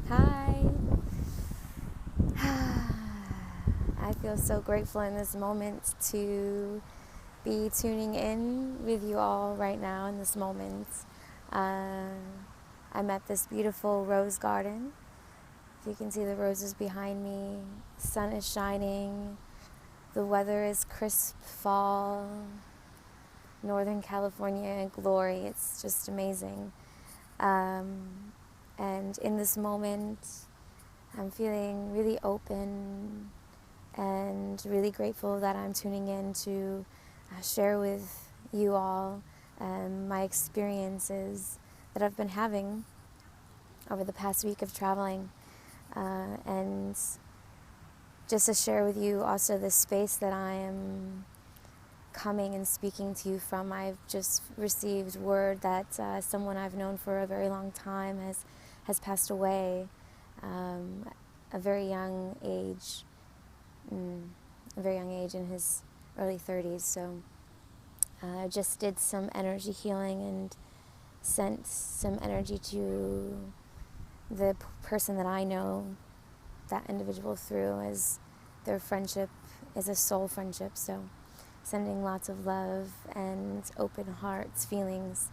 Hi. I feel so grateful in this moment to be tuning in with you all right now in this moment. Uh, I'm at this beautiful rose garden. If you can see the roses behind me, the sun is shining, the weather is crisp fall, Northern California glory. It's just amazing. And in this moment, I'm feeling really open and really grateful that I'm tuning in to share with you all my experiences that I've been having over the past week of traveling, and just to share with you also the space that I am coming and speaking to you from. I've just received word that someone I've known for a very long time has passed away, a very young age. A very young age, in his early 30s. So I just did some energy healing and sent some energy to the person that I know that individual through, as their friendship is a soul friendship. So sending lots of love and open hearts, feelings.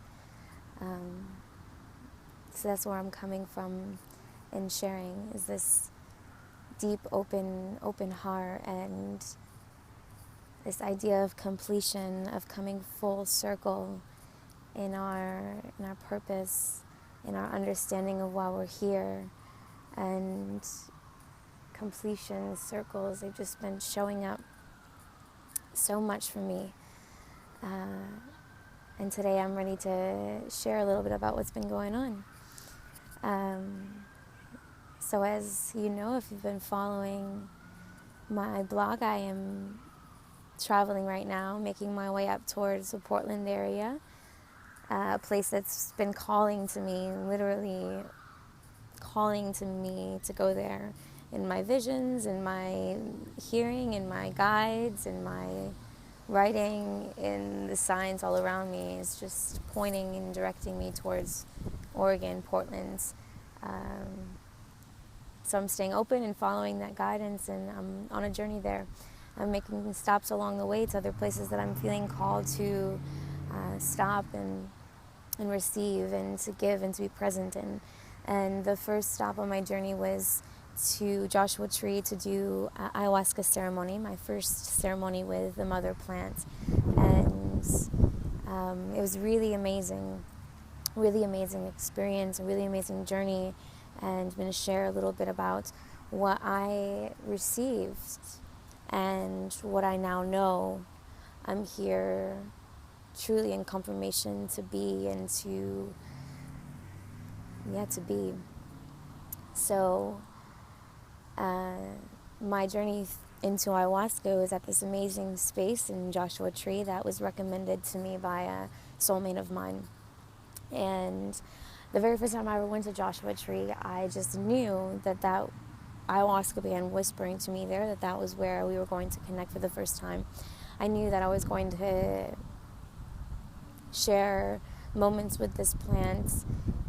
So that's where I'm coming from in sharing, is this deep open heart and this idea of completion, of coming full circle in our purpose, in our understanding of why we're here. And completion, circles, they've just been showing up so much for me. And today I'm ready to share a little bit about what's been going on. So as you know, if you've been following my blog, I am traveling right now, making my way up towards the Portland area, a place that's been calling to me, literally calling to me to go there, in my visions, in my hearing, in my guides, in my writing, in the signs all around me. Is just pointing and directing me towards Oregon, Portland. So I'm staying open and following that guidance, and I'm on a journey there. I'm making stops along the way to other places that I'm feeling called to stop and receive and to give and to be present in. And the first stop on my journey was to Joshua Tree to do ayahuasca ceremony, my first ceremony with the mother plant. And it was really amazing experience, a really amazing journey. And I'm going to share a little bit about what I received and what I now know. I'm here truly in confirmation to be and to be. So my journey into ayahuasca was at this amazing space in Joshua Tree that was recommended to me by a soulmate of mine. And the very first time I ever went to Joshua Tree, I just knew that ayahuasca began whispering to me there, that was where we were going to connect for the first time. I knew that I was going to share moments with this plant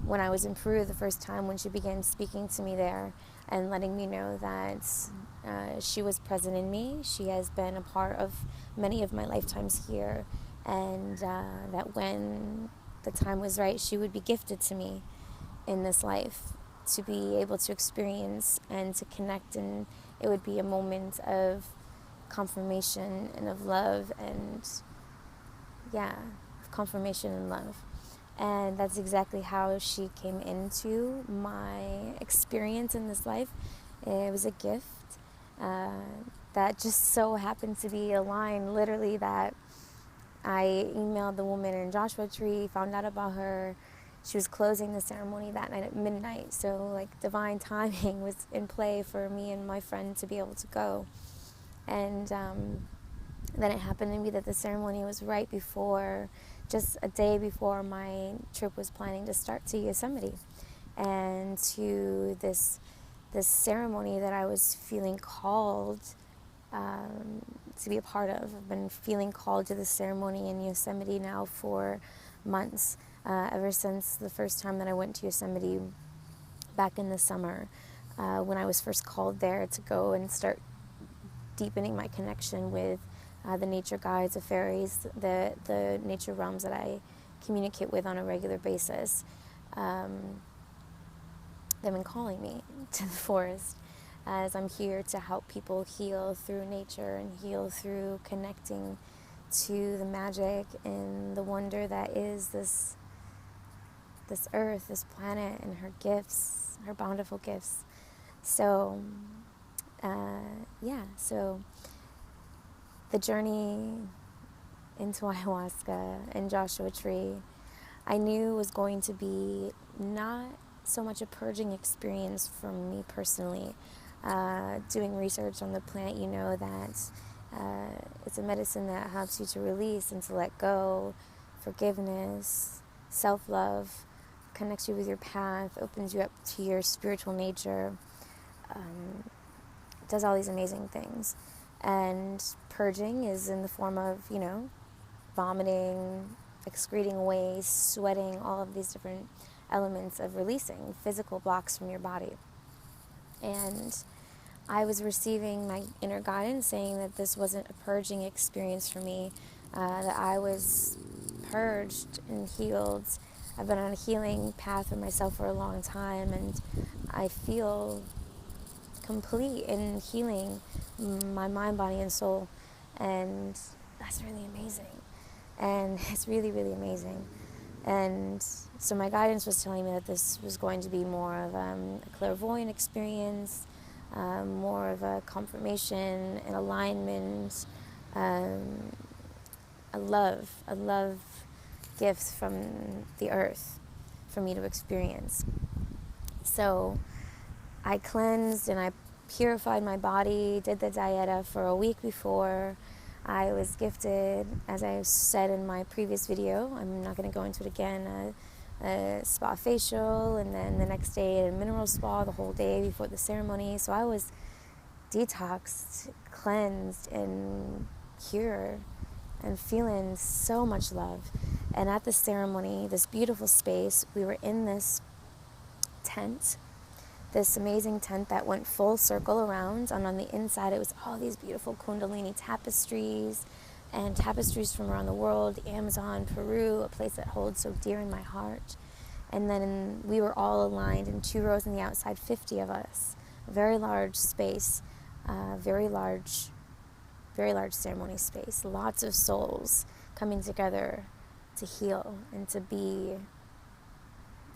when I was in Peru the first time, when she began speaking to me there and letting me know that she was present in me. She has been a part of many of my lifetimes here, and that when the time was right, she would be gifted to me in this life to be able to experience and to connect, and it would be a moment of confirmation and of love and confirmation and love. And that's exactly how she came into my experience in this life. It was a gift that just so happened to be a line, literally, that I emailed the woman in Joshua Tree, found out about her. She was closing the ceremony that night at midnight, so like divine timing was in play for me and my friend to be able to go. And then it happened to be that the ceremony was right before, just a day before my trip was planning to start to Yosemite, and to this ceremony that I was feeling called to be a part of. I've been feeling called to this ceremony in Yosemite now for months, ever since the first time that I went to Yosemite back in the summer when I was first called there to go and start deepening my connection with the nature guides, the fairies, the nature realms that I communicate with on a regular basis. They've been calling me to the forest as I'm here to help people heal through nature and heal through connecting to the magic and the wonder that is this earth, this planet, and her gifts, her bountiful gifts. So, so the journey into ayahuasca and Joshua Tree, I knew was going to be not so much a purging experience for me personally. Doing research on the plant, you know that it's a medicine that helps you to release and to let go, forgiveness, self-love, connects you with your path, opens you up to your spiritual nature, does all these amazing things. And purging is in the form of, vomiting, excreting waste, sweating, all of these different elements of releasing physical blocks from your body. And I was receiving my inner guidance saying that this wasn't a purging experience for me, that I was purged and healed. I've been on a healing path for myself for a long time, and I feel complete in healing my mind, body, and soul. And that's really amazing. And it's really, really amazing. And so my guidance was telling me that this was going to be more of a clairvoyant experience, more of a confirmation, an alignment, a love gift from the earth for me to experience. So I cleansed and I purified my body, did the dieta for a week before. I was gifted, as I said in my previous video, I'm not going to go into it again, a spa facial, and then the next day a mineral spa the whole day before the ceremony. So I was detoxed, cleansed, and cured, and feeling so much love. And at the ceremony, this beautiful space, we were in this tent, this amazing tent that went full circle around, and on the inside it was all these beautiful Kundalini tapestries and tapestries from around the world, the Amazon, Peru, a place that holds so dear in my heart. And then we were all aligned in 2 rows on the outside, 50 of us, a very large space, very large ceremony space, lots of souls coming together to heal and to be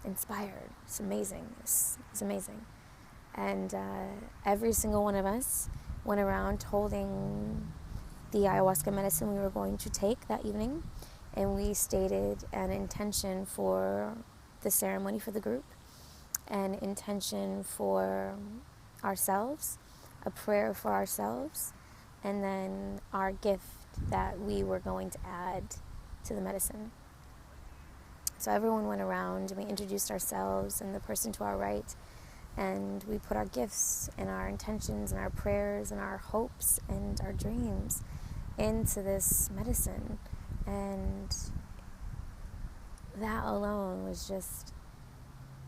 inspired. It's amazing. It's amazing. And every single one of us went around holding the ayahuasca medicine we were going to take that evening, and we stated an intention for the ceremony for the group, an intention for ourselves, a prayer for ourselves, and then our gift that we were going to add to the medicine. So everyone went around and we introduced ourselves and the person to our right, and we put our gifts and our intentions and our prayers and our hopes and our dreams into this medicine. And that alone was just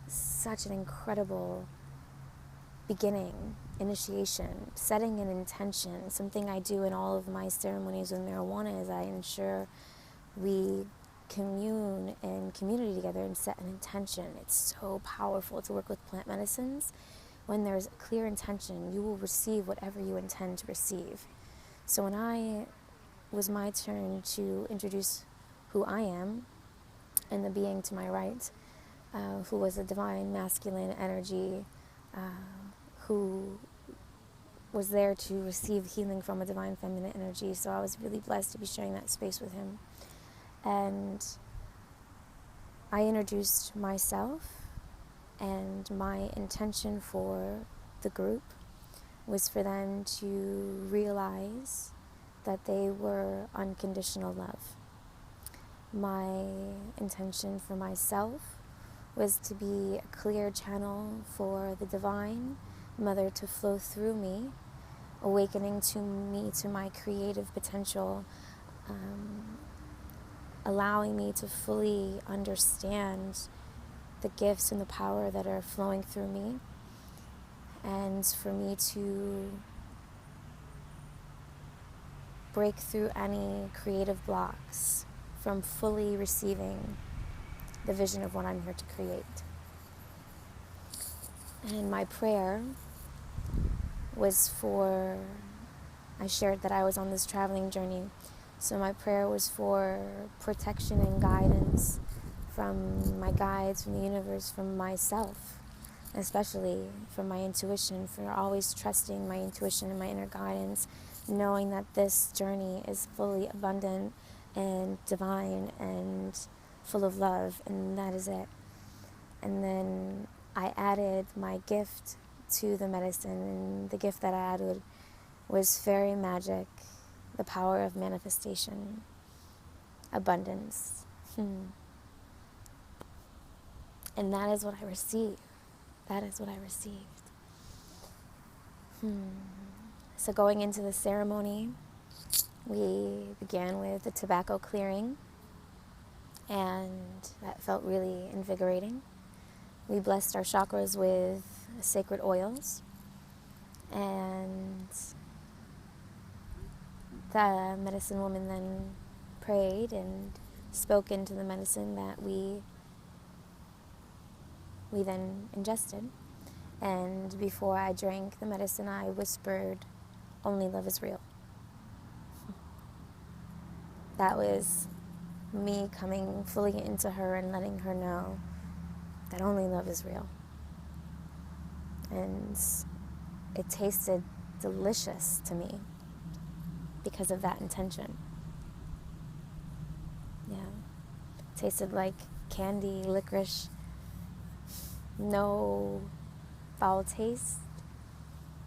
such an incredible beginning, initiation, setting an intention. Something I do in all of my ceremonies with marijuana is I ensure we commune in community together and set an intention. It's so powerful to work with plant medicines. When there's a clear intention, you will receive whatever you intend to receive. So when it was my turn to introduce who I am and the being to my right, who was a divine masculine energy, who was there to receive healing from a divine feminine energy. So I was really blessed to be sharing that space with him. And I introduced myself, and my intention for the group was for them to realize that they were unconditional love. My intention for myself was to be a clear channel for the divine mother to flow through me, awakening to me to my creative potential, allowing me to fully understand the gifts and the power that are flowing through me, and for me to break through any creative blocks from fully receiving the vision of what I'm here to create. And my prayer was for, I shared that I was on this traveling journey, so my prayer was for protection and guidance from my guides, from the universe, from myself, especially from my intuition, for always trusting my intuition and my inner guidance, knowing that this journey is fully abundant and divine and full of love, and that is it. And then I added my gift to the medicine, and the gift that I added was fairy magic, the power of manifestation, abundance. And that is what I received. That is what I received. So going into the ceremony, we began with the tobacco clearing, and that felt really invigorating. We blessed our chakras with sacred oils, and the medicine woman then prayed and spoke into the medicine that we then ingested. And before I drank the medicine, I whispered, "Only love is real." That was me coming fully into her and letting her know that only love is real. And it tasted delicious to me because of that intention. Yeah. It tasted like candy, licorice, no foul taste,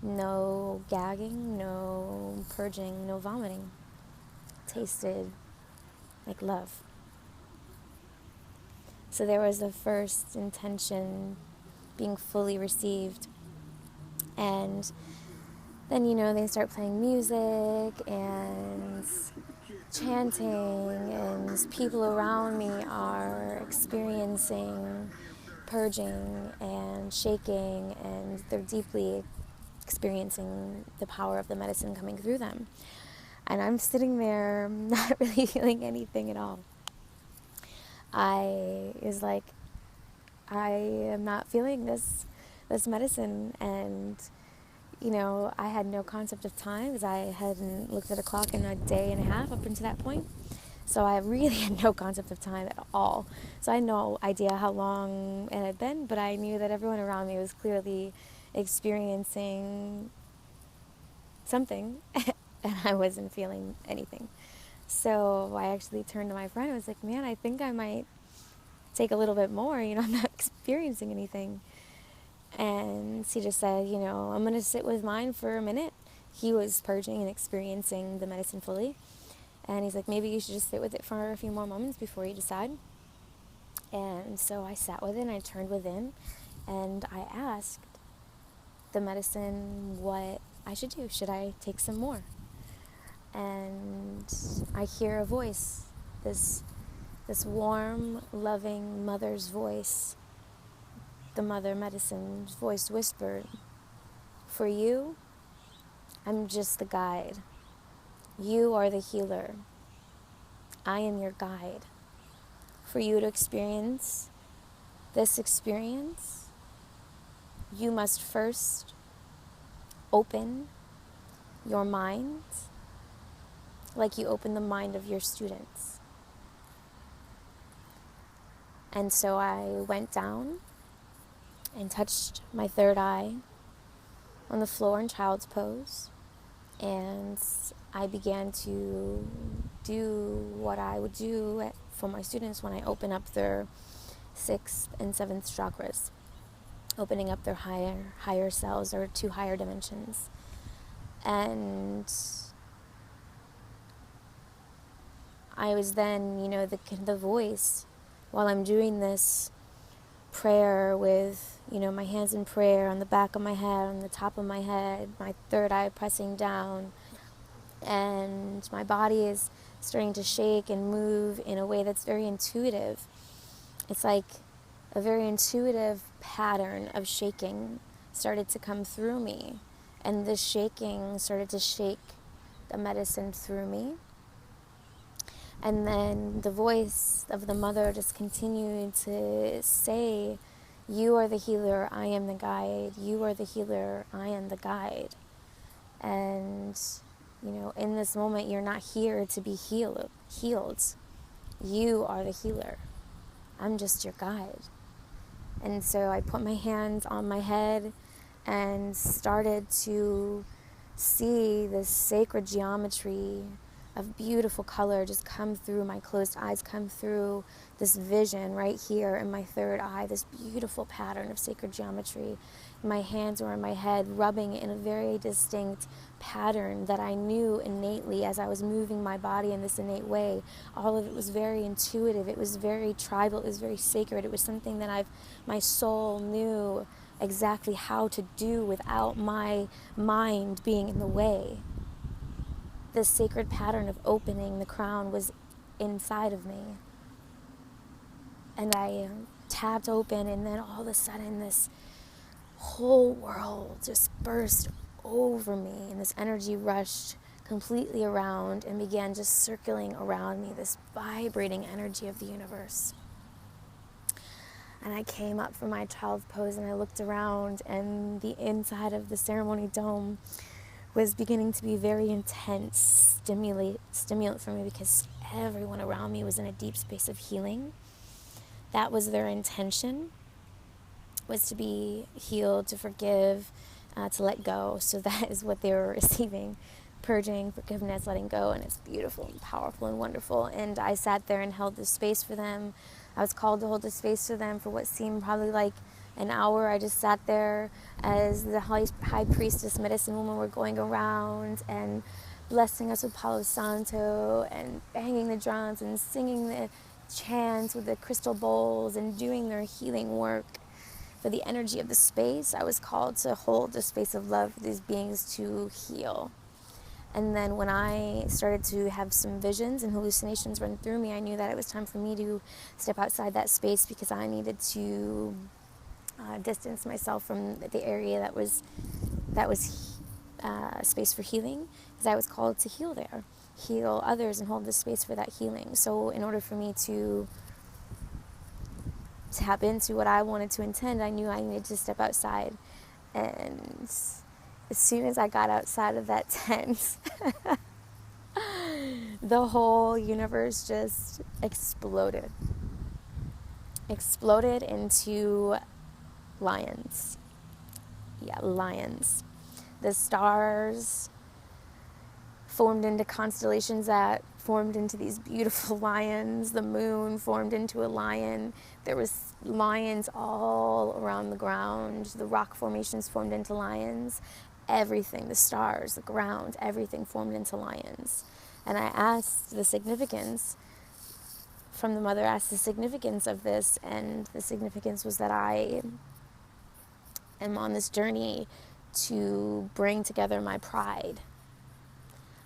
no gagging, no purging, no vomiting. It tasted like love. So there was the first intention being fully received. And then, they start playing music and chanting, and people around me are experiencing purging and shaking, and they're deeply experiencing the power of the medicine coming through them. And I'm sitting there not really feeling anything at all. I was like, I am not feeling this medicine. And I had no concept of time, because I hadn't looked at a clock in a day and a half up until that point. So I really had no concept of time at all. So I had no idea how long it had been, but I knew that everyone around me was clearly experiencing something, and I wasn't feeling anything. So I actually turned to my friend and was like, "Man, I think I might take a little bit more. I'm not experiencing anything." And she just said, "I'm going to sit with mine for a minute." He was purging and experiencing the medicine fully. And he's like, "Maybe you should just sit with it for a few more moments before you decide." And so I sat with it, and I turned within, and I asked the medicine what I should do. Should I take some more? And I hear a voice, this warm, loving mother's voice. The mother medicine's voice whispered, "For you, I'm just the guide. You are the healer. I am your guide. For you to experience this experience, you must first open your mind like you open the mind of your students." And so I went down and touched my third eye on the floor in child's pose, and I began to do what I would do for my students when I open up their 6th and 7th chakras, opening up their higher selves, or 2 higher dimensions. And I was then, the voice, while I'm doing this prayer with, my hands in prayer on the back of my head, on the top of my head, my third eye pressing down, and my body is starting to shake and move in a way that's very intuitive. It's like a very intuitive pattern of shaking started to come through me. And this shaking started to shake the medicine through me. And then the voice of the mother just continued to say, "You are the healer, I am the guide. You are the healer, I am the guide." And, in this moment, you're not here to be healed. You are the healer. I'm just your guide. And so I put my hands on my head and started to see this sacred geometry of beautiful color just come through my closed eyes, come through this vision right here in my third eye, this beautiful pattern of sacred geometry. My hands were in my head, rubbing in a very distinct pattern that I knew innately as I was moving my body in this innate way. All of it was very intuitive. It was very tribal. It was very sacred. It was something that my soul knew exactly how to do without my mind being in the way. This sacred pattern of opening the crown was inside of me. And I tapped open, and then all of a sudden this whole world just burst over me, and this energy rushed completely around and began just circling around me, this vibrating energy of the universe. And I came up from my child's pose and I looked around, and the inside of the ceremony dome was beginning to be very intense, stimulant for me, because everyone around me was in a deep space of healing. That was their intention, was to be healed, to forgive, to let go. So that is what they were receiving: purging, forgiveness, letting go. And it's beautiful and powerful and wonderful. And I sat there and held this space for them. I was called to hold this space for them for what seemed probably like an hour. I just sat there as the high priestess medicine woman were going around and blessing us with Palo Santo and banging the drums and singing the chants with the crystal bowls and doing their healing work. For the energy of the space, I was called to hold the space of love for these beings to heal. And then when I started to have some visions and hallucinations run through me, I knew that it was time for me to step outside that space, because I needed to distance myself from the area that was space for healing, because I was called to heal others and hold the space for that healing. So in order for me to tap into what I wanted to intend, I knew I needed to step outside. And as soon as I got outside of that tent, the whole universe just exploded into lions. Yeah, lions. The stars formed into constellations that formed into these beautiful lions. The moon formed into a lion. There was lions all around the ground. The rock formations formed into lions. Everything, the stars, the ground, everything formed into lions. And I asked the significance from the mother, asked the significance of this, and the significance was that I am on this journey to bring together my pride.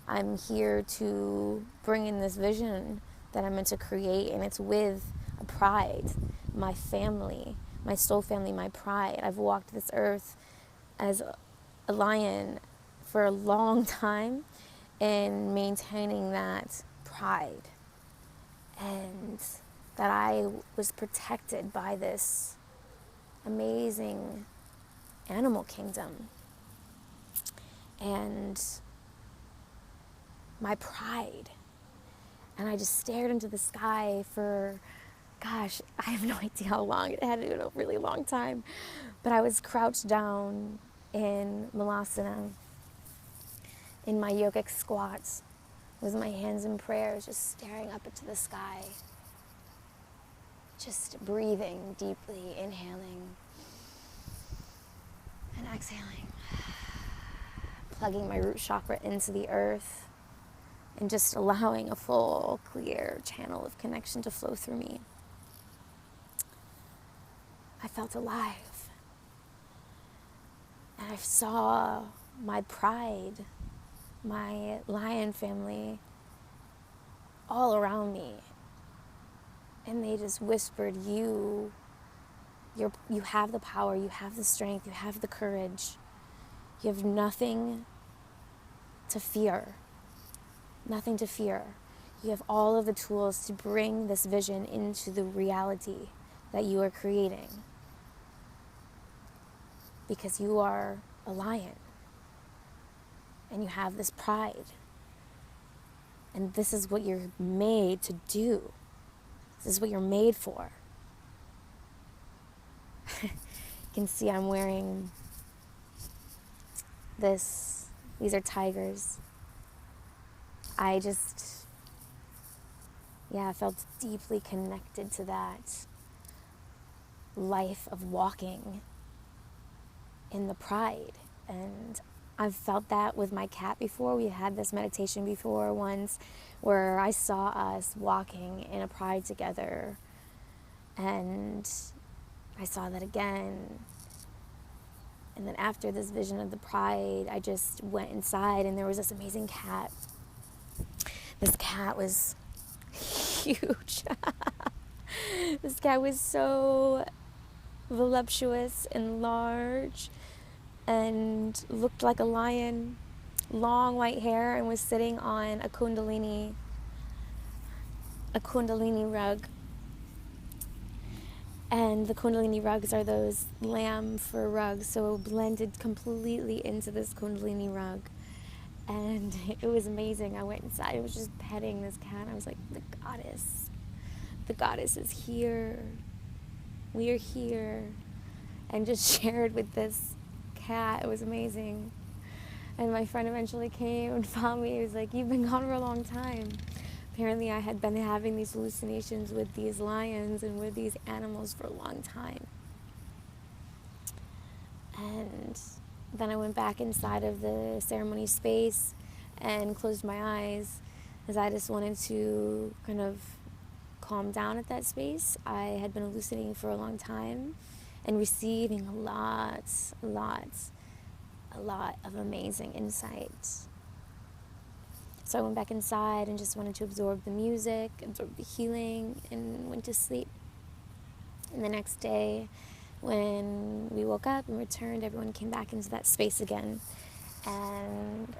I'm here to bring in this vision that I'm meant to create, and it's with a pride, my family, my soul family, my pride. I've walked this earth as a lion for a long time in maintaining that pride, and that I was protected by this amazing animal kingdom. And my pride. And I just stared into the sky for, gosh, I have no idea how long. It had been a really long time. But I was crouched down in Malasana, in my yogic squats, with my hands in prayers, just staring up into the sky, just breathing deeply, inhaling and exhaling, plugging my root chakra into the earth, and just allowing a full, clear channel of connection to flow through me. I felt alive. And I saw my pride, my lion family, all around me. And they just whispered, "You You have the power, you have the strength, you have the courage. You have nothing to fear. Nothing to fear. You have all of the tools to bring this vision into the reality that you are creating. Because you are a lion. And you have this pride. And this is what you're made to do. This is what you're made for. You can see I'm wearing this. These are tigers. I felt deeply connected to that life of walking in the pride. And I've felt that with my cat before. We had this meditation before once where I saw us walking in a pride together. And I saw that again. And then after this vision of the pride, I just went inside and there was this amazing cat. This cat was huge. This cat was so voluptuous and large and looked like a lion, long white hair, and was sitting on a kundalini rug. And the kundalini rugs are those lamb fur rugs, so it blended completely into this kundalini rug. And it was amazing. I went inside, I was just petting this cat. I was like, the goddess is here. We are here. And just shared with this cat. It was amazing. And my friend eventually came and found me. He was like, you've been gone for a long time. Apparently I had been having these hallucinations with these lions and with these animals for a long time. And then I went back inside of the ceremony space and closed my eyes as I just wanted to kind of calm down at that space. I had been hallucinating for a long time and receiving a lot of amazing insights. So I went back inside and just wanted to absorb the music, absorb the healing, and went to sleep. And the next day, when we woke up and returned, everyone came back into that space again. And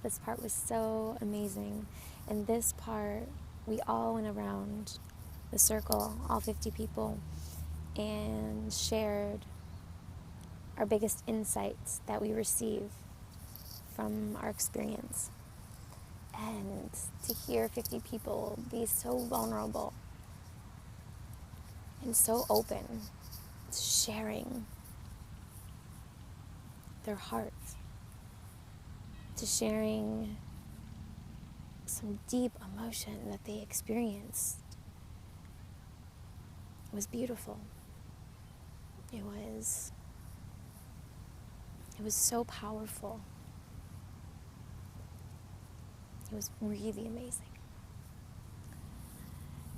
this part was so amazing. And this part, we all went around the circle, all 50 people, and shared our biggest insights that we receive from our experience. And to hear 50 people be so vulnerable and so open, sharing their hearts, to sharing some deep emotion that they experienced, was beautiful. It was so powerful. It was really amazing.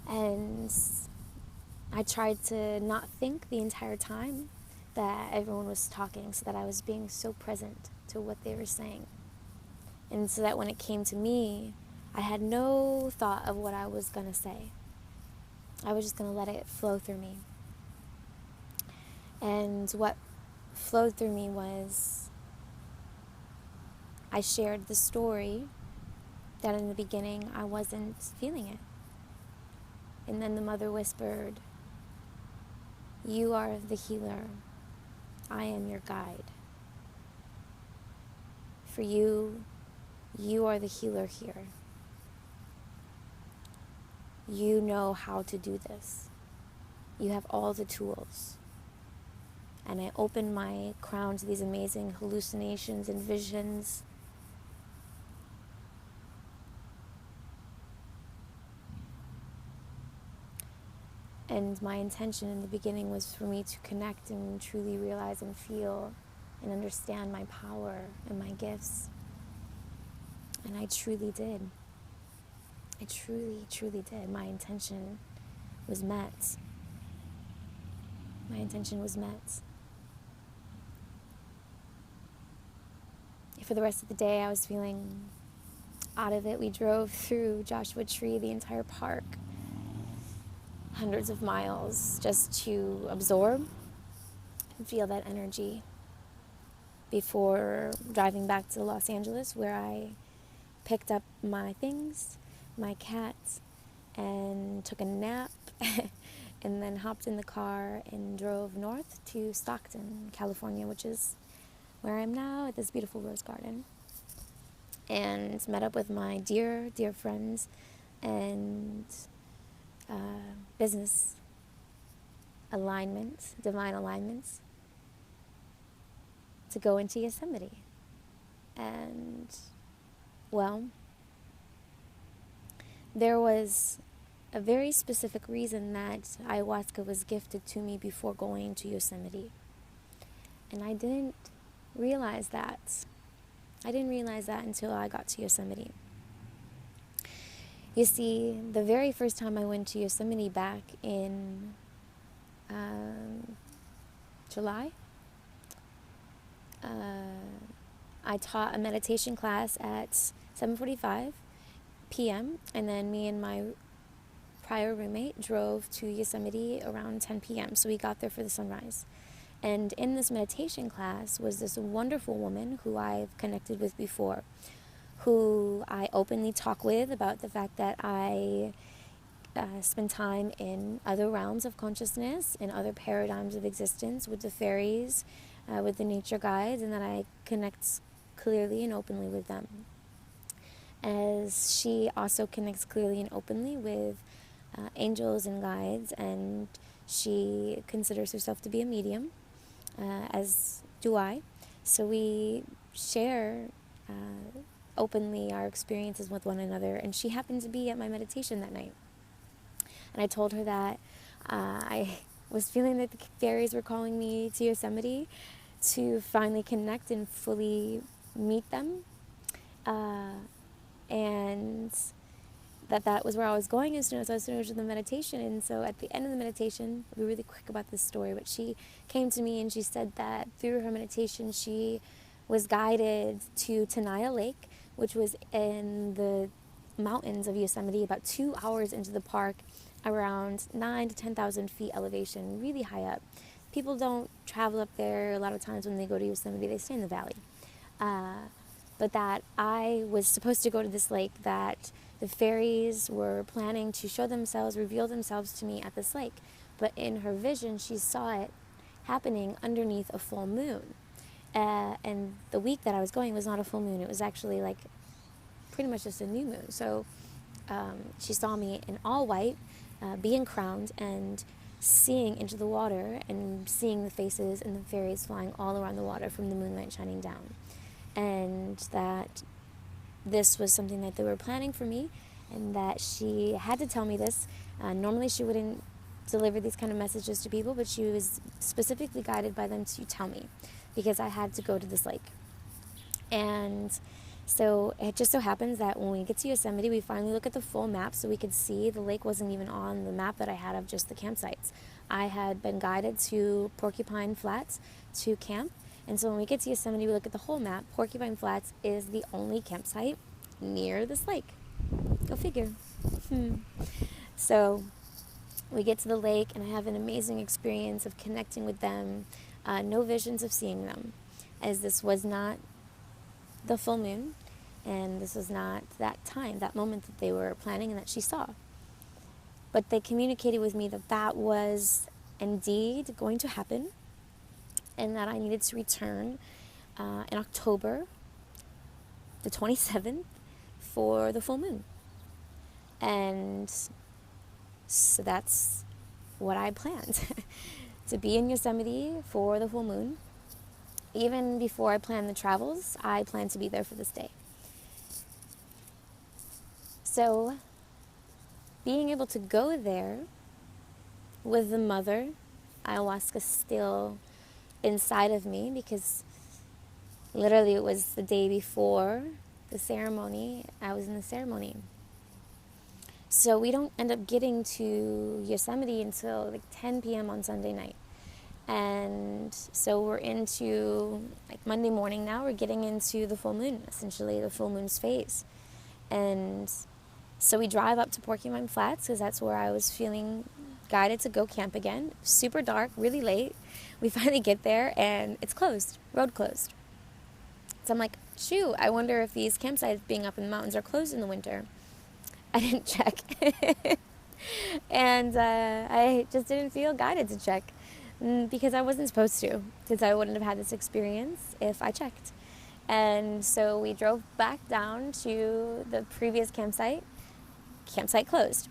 And I tried to not think the entire time that everyone was talking, so that I was being so present to what they were saying. And so that when it came to me, I had no thought of what I was going to say. I was just going to let it flow through me. And what flowed through me was, I shared the story that in the beginning I wasn't feeling it. And then the mother whispered, you are the healer. I am your guide. For you, you are the healer here. You know how to do this. You have all the tools. And I opened my crown to these amazing hallucinations and visions. And my intention in the beginning was for me to connect and truly realize and feel and understand my power and my gifts. And I truly did. I truly did. My intention was met. My intention was met. For the rest of the day, I was feeling out of it. We drove through Joshua Tree, the entire park, hundreds of miles, just to absorb and feel that energy before driving back to Los Angeles, where I picked up my things, my cats, and took a nap, and then hopped in the car and drove north to Stockton, California, which is where I am now at this beautiful rose garden, and met up with my dear, dear friends and business alignments, divine alignments, to go into Yosemite. And, well, there was a very specific reason that ayahuasca was gifted to me before going to Yosemite. And I didn't realize that. I didn't realize that until I got to Yosemite. You see, the very first time I went to Yosemite back in July, I taught a meditation class at 7:45 p.m. and then me and my prior roommate drove to Yosemite around 10 p.m. So we got there for the sunrise. And in this meditation class was this wonderful woman who I've connected with before, who I openly talk with about the fact that I spend time in other realms of consciousness, in other paradigms of existence, with the fairies, with the nature guides, and that I connect clearly and openly with them. As she also connects clearly and openly with angels and guides, and she considers herself to be a medium, as do I. So we share openly our experiences with one another, and she happened to be at my meditation that night. And I told her that I was feeling that the fairies were calling me to Yosemite to finally connect and fully meet them, and that was where I was going as soon as I was finished with the meditation. And so at the end of the meditation, I'll be really quick about this story, but she came to me and she said that through her meditation she was guided to Tenaya Lake, which was in the mountains of Yosemite, about 2 hours into the park, around 9,000 to 10,000 feet elevation, really high up. People don't travel up there a lot of times when they go to Yosemite, they stay in the valley. But that I was supposed to go to this lake, that the fairies were planning to show themselves, reveal themselves to me at this lake. But in her vision, she saw it happening underneath a full moon. And the week that I was going was not a full moon. It was actually like pretty much just a new moon. So she saw me in all white, being crowned and seeing into the water and seeing the faces and the fairies flying all around the water from the moonlight shining down. And that this was something that they were planning for me, and that she had to tell me this. Normally she wouldn't deliver these kind of messages to people, but she was specifically guided by them to tell me, because I had to go to this lake. And so it just so happens that when we get to Yosemite, we finally look at the full map so we could see the lake wasn't even on the map that I had of just the campsites. I had been guided to Porcupine Flats to camp. And so when we get to Yosemite, we look at the whole map. Porcupine Flats is the only campsite near this lake. Go figure. So we get to the lake, and I have an amazing experience of connecting with them. No visions of seeing them, as this was not the full moon, and this was not that time, that moment that they were planning and that she saw. But they communicated with me that that was indeed going to happen, and that I needed to return in October the 27th for the full moon. And so that's what I planned, to be in Yosemite for the full moon. Even before I planned the travels, I planned to be there for this day. So being able to go there with the mother, ayahuasca still inside of me, because literally it was the day before the ceremony. I was in the ceremony. So we don't end up getting to Yosemite until like 10 p.m. on Sunday night. And so we're into like Monday morning now, we're getting into the full moon, essentially the full moon's phase. And so we drive up to Porcupine Flats, because that's where I was feeling guided to go camp again. Super dark, really late. We finally get there and it's closed, road closed. So I'm like, shoot, I wonder if these campsites being up in the mountains are closed in the winter. I didn't check. And I just didn't feel guided to check because I wasn't supposed to, because I wouldn't have had this experience if I checked. And so we drove back down to the previous campsite closed.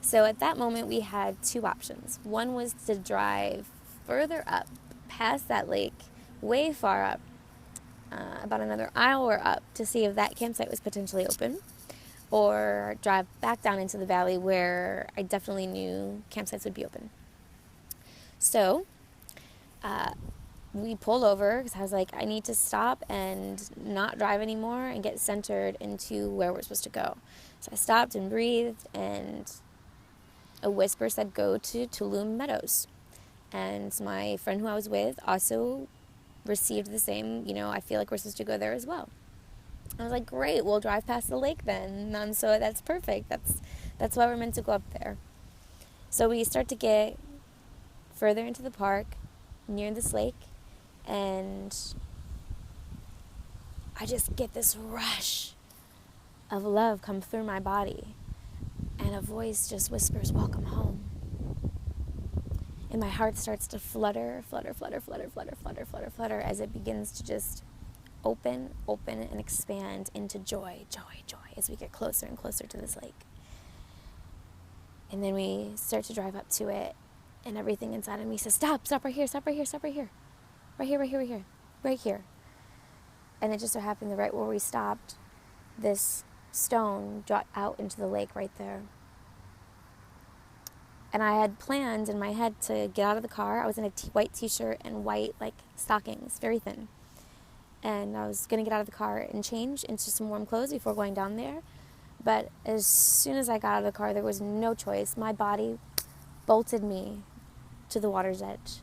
So at that moment we had two options. One was to drive further up past that lake, way far up, about another hour up, to see if that campsite was potentially open, or drive back down into the valley where I definitely knew campsites would be open. So we pulled over because I was like, I need to stop and not drive anymore and get centered into where we're supposed to go. So I stopped and breathed, and a whisper said, go to Tulum Meadows. And my friend who I was with also received the same, I feel like we're supposed to go there as well. I was like, great, we'll drive past the lake then. So that's perfect. That's why we're meant to go up there. So we start to get further into the park, near this lake, and I just get this rush of love come through my body, and a voice just whispers, welcome home. And my heart starts to flutter as it begins to just open and expand into joy as we get closer and closer to this lake. And then we start to drive up to it, and everything inside of me says, stop right here. And it just so happened that right where we stopped, this stone dropped out into the lake right there. And I had planned in my head to get out of the car. I was in a white t-shirt and white stockings, very thin. And I was going to get out of the car and change into some warm clothes before going down there. But as soon as I got out of the car, there was no choice. My body bolted me to the water's edge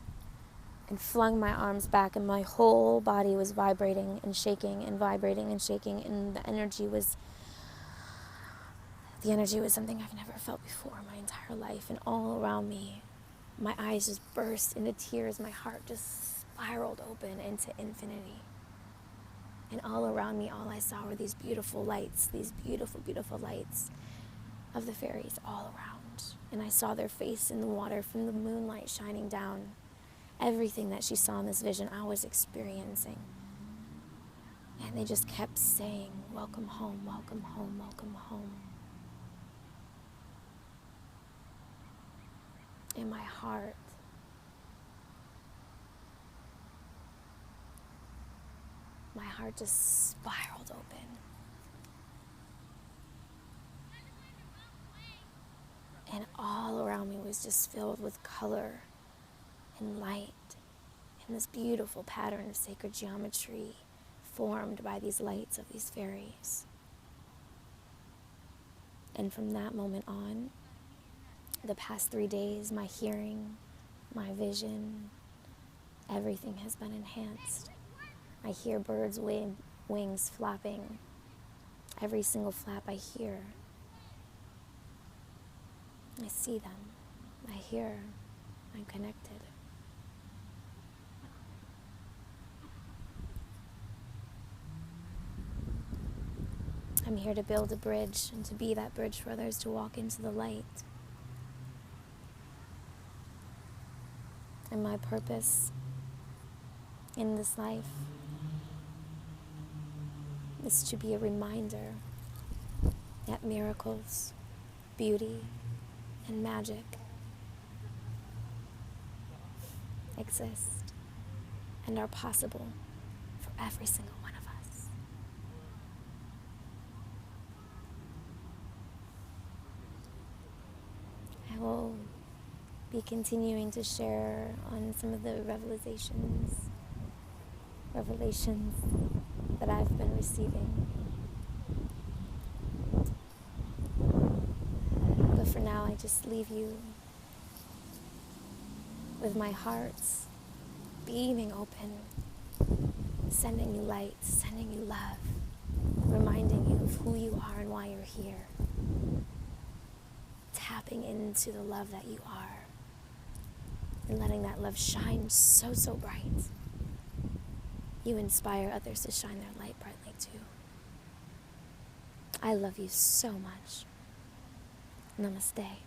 and flung my arms back, and my whole body was vibrating and shaking and vibrating and shaking, and the energy was something I've never felt before in my entire life. And all around me, my eyes just burst into tears. My heart just spiraled open into infinity. And all around me, all I saw were these beautiful lights, these beautiful, beautiful lights of the fairies all around. And I saw their face in the water from the moonlight shining down. Everything that she saw in this vision, I was experiencing. And they just kept saying, welcome home, welcome home, welcome home. In my heart, my heart just spiraled open. And all around me was just filled with color and light and this beautiful pattern of sacred geometry formed by these lights of these fairies. And from that moment on, the past 3 days, my hearing, my vision, everything has been enhanced. I hear birds' wings flapping. Every single flap I hear, I see them, I hear, I'm connected. I'm here to build a bridge and to be that bridge for others to walk into the light. And my purpose in this life is to be a reminder that miracles, beauty, and magic exist and are possible for every single one of us. I will be continuing to share on some of the revelations that I've been receiving. But for now, I just leave you with my heart beaming open, sending you light, sending you love, reminding you of who you are and why you're here, tapping into the love that you are. and letting that love shine so, so bright, you inspire others to shine their light brightly too. I love you so much. Namaste.